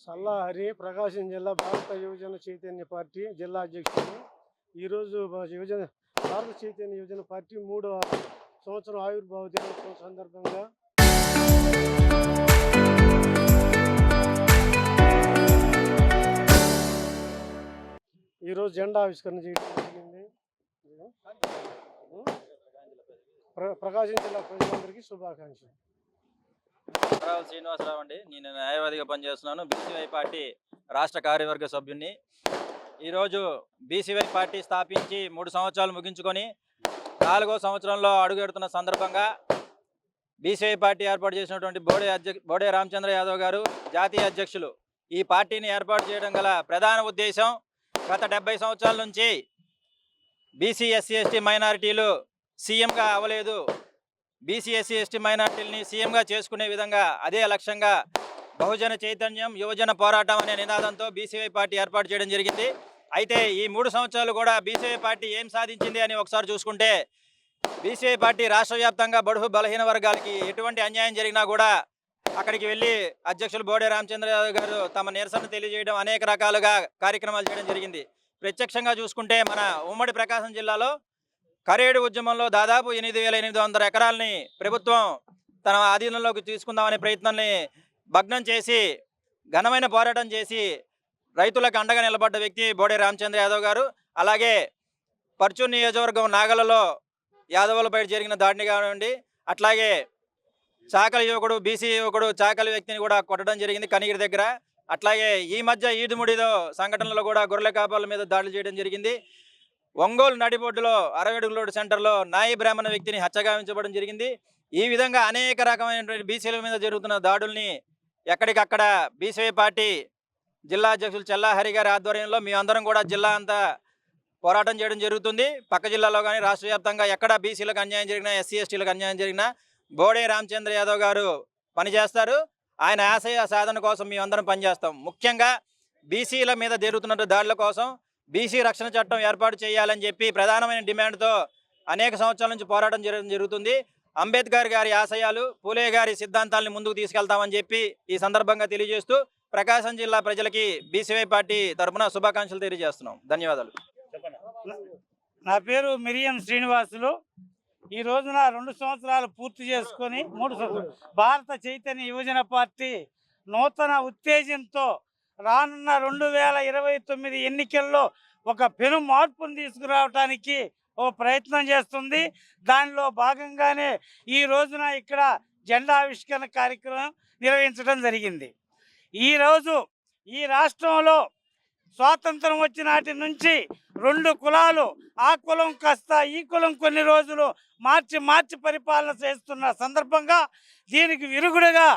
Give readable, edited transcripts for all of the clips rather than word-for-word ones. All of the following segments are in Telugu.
సల్లా హరి ప్రకాశం జిల్లా భారత యువజన చైతన్య పార్టీ జిల్లా అధ్యక్షుడు. ఈరోజు భారత చైతన్య యువజన పార్టీ 3వ సంవత్సరం ఆవిర్భావ దినోత్సవం సందర్భంగా ఈరోజు జెండా ఆవిష్కరణ చేయడం జరిగింది. ప్రకాశం జిల్లా ప్రజలందరికీ శుభాకాంక్షలు. శ్రీనివాసరావు అండి, నేను న్యాయవాదిగా పనిచేస్తున్నాను. బీసీవై పార్టీ రాష్ట్ర కార్యవర్గ సభ్యుని. ఈరోజు బీసీవై పార్టీ స్థాపించి 3 సంవత్సరాలు ముగించుకొని 4వ సంవత్సరంలో అడుగెడుతున్న సందర్భంగా బీసీవై పార్టీ ఏర్పాటు చేసినటువంటి బోడే రామచంద్ర యాదవ్ గారు జాతీయ అధ్యక్షులు. ఈ పార్టీని ఏర్పాటు చేయడం గల ప్రధాన ఉద్దేశం, గత 70 సంవత్సరాల నుంచి బీసీ ఎస్సీ ఎస్టీ మైనారిటీలు సీఎంగా అవ్వలేదు, బీసీ ఎస్సీ ఎస్టీ మైనార్టీలని సీఎంగా చేసుకునే విధంగా అదే లక్ష్యంగా బహుజన చైతన్యం యువజన పోరాటం అనే నినాదంతో బీసీవై పార్టీ ఏర్పాటు చేయడం జరిగింది. అయితే ఈ 3 సంవత్సరాలు కూడా బీసీవై పార్టీ ఏం సాధించింది అని ఒకసారి చూసుకుంటే, బీసీవై పార్టీ రాష్ట్ర వ్యాప్తంగా బడుగు బలహీన వర్గాలకి ఎటువంటి అన్యాయం జరిగినా కూడా అక్కడికి వెళ్ళి అధ్యక్షులు బోడే రామచంద్ర యాదవ్ గారు తమ నిరసన తెలియజేయడం, అనేక రకాలుగా కార్యక్రమాలు చేయడం జరిగింది. ప్రత్యక్షంగా చూసుకుంటే మన ఉమ్మడి ప్రకాశం జిల్లాలో కరేడు ఉద్యమంలో దాదాపు 8,800 ఎకరాలని ప్రభుత్వం తన ఆధీనంలోకి తీసుకుందామనే ప్రయత్నాన్ని భగ్నం చేసి ఘనమైన పోరాటం చేసి రైతులకు అండగా నిలబడ్డ వ్యక్తి బోడే రామచంద్ర యాదవ్ గారు. అలాగే పర్చూరు నియోజకవర్గం నాగలలో యాదవులపై జరిగిన దాడిని కానివ్వండి, అట్లాగే చాకలి యువకుడు బీసీ యువకుడు చాకలి వ్యక్తిని కూడా కొట్టడం జరిగింది కనిగిరి దగ్గర. అట్లాగే ఈ మధ్య ఈదుముడిలో సంఘటనలో కూడా గొర్రెల కాపాల మీద దాడులు చేయడం జరిగింది. ఒంగోలు నడిబొడ్డులో 60 అడుగుల రోడ్డు సెంటర్లో నాయి బ్రాహ్మణ వ్యక్తిని హత్యగావించబడడం జరిగింది. ఈ విధంగా అనేక రకమైనటువంటి బీసీల మీద జరుగుతున్న దాడుల్ని ఎక్కడికక్కడ బీసీవై పార్టీ జిల్లా అధ్యక్షులు చెల్లా హరి గారి ఆధ్వర్యంలో మీ అందరం కూడా జిల్లా అంతా పోరాటం చేయడం జరుగుతుంది. పక్క జిల్లాలో కానీ రాష్ట్ర వ్యాప్తంగా ఎక్కడ బీసీలకు అన్యాయం జరిగినా, ఎస్సీ ఎస్టీలకు అన్యాయం జరిగినా బోడే రామచంద్ర యాదవ్ గారు పనిచేస్తారు. ఆయన ఆశయ సాధన కోసం మేము అందరం పనిచేస్తాం. ముఖ్యంగా బీసీల మీద జరుగుతున్న దాడుల కోసం బీసీ రక్షణ చట్టం ఏర్పాటు చేయాలని చెప్పి ప్రధానమైన డిమాండ్తో అనేక సంవత్సరాల నుంచి పోరాటం జరుగుతుంది. అంబేద్కర్ గారి ఆశయాలు, పూలే గారి సిద్ధాంతాలను ముందుకు తీసుకెళ్తామని చెప్పి ఈ సందర్భంగా తెలియజేస్తూ ప్రకాశం జిల్లా ప్రజలకి బీసీవై పార్టీ తరఫున శుభాకాంక్షలు తెలియజేస్తున్నాం. ధన్యవాదాలు. నా పేరు మిరియం శ్రీనివాసులు. ఈ రోజున 2 సంవత్సరాలు పూర్తి చేసుకొని భారత చైతన్య యువజన పార్టీ నూతన ఉత్తేజంతో రానున్న 2029 ఎన్నికల్లో ఒక పెను మార్పును తీసుకురావడానికి ఓ ప్రయత్నం చేస్తుంది. దానిలో భాగంగానే ఈ రోజున ఇక్కడ జెండా ఆవిష్కరణ కార్యక్రమం నిర్వహించడం జరిగింది. ఈరోజు ఈ రాష్ట్రంలో స్వాతంత్రం వచ్చినాటి నుంచి 2 కులాలు, ఆ కులం కాస్త ఈ కులం కొన్ని రోజులు మార్చి పరిపాలన చేస్తున్న సందర్భంగా దీనికి విరుగుడుగా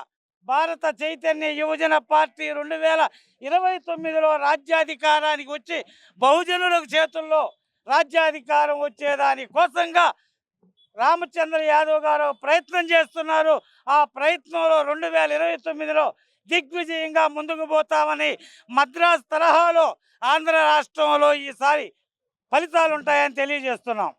భారత చైతన్య యువజన పార్టీ 2029లో రాజ్యాధికారానికి వచ్చి బహుజనుల చేతుల్లో రాజ్యాధికారం వచ్చేదాని కోసంగా రామచంద్ర యాదవ్ గారు ప్రయత్నం చేస్తున్నారు. ఆ ప్రయత్నంలో 2029లో దిగ్విజయంగా ముందుకు పోతామని, మద్రాసు తరహాలో ఆంధ్ర రాష్ట్రంలో ఈసారి ఫలితాలు ఉంటాయని తెలియజేస్తున్నాం.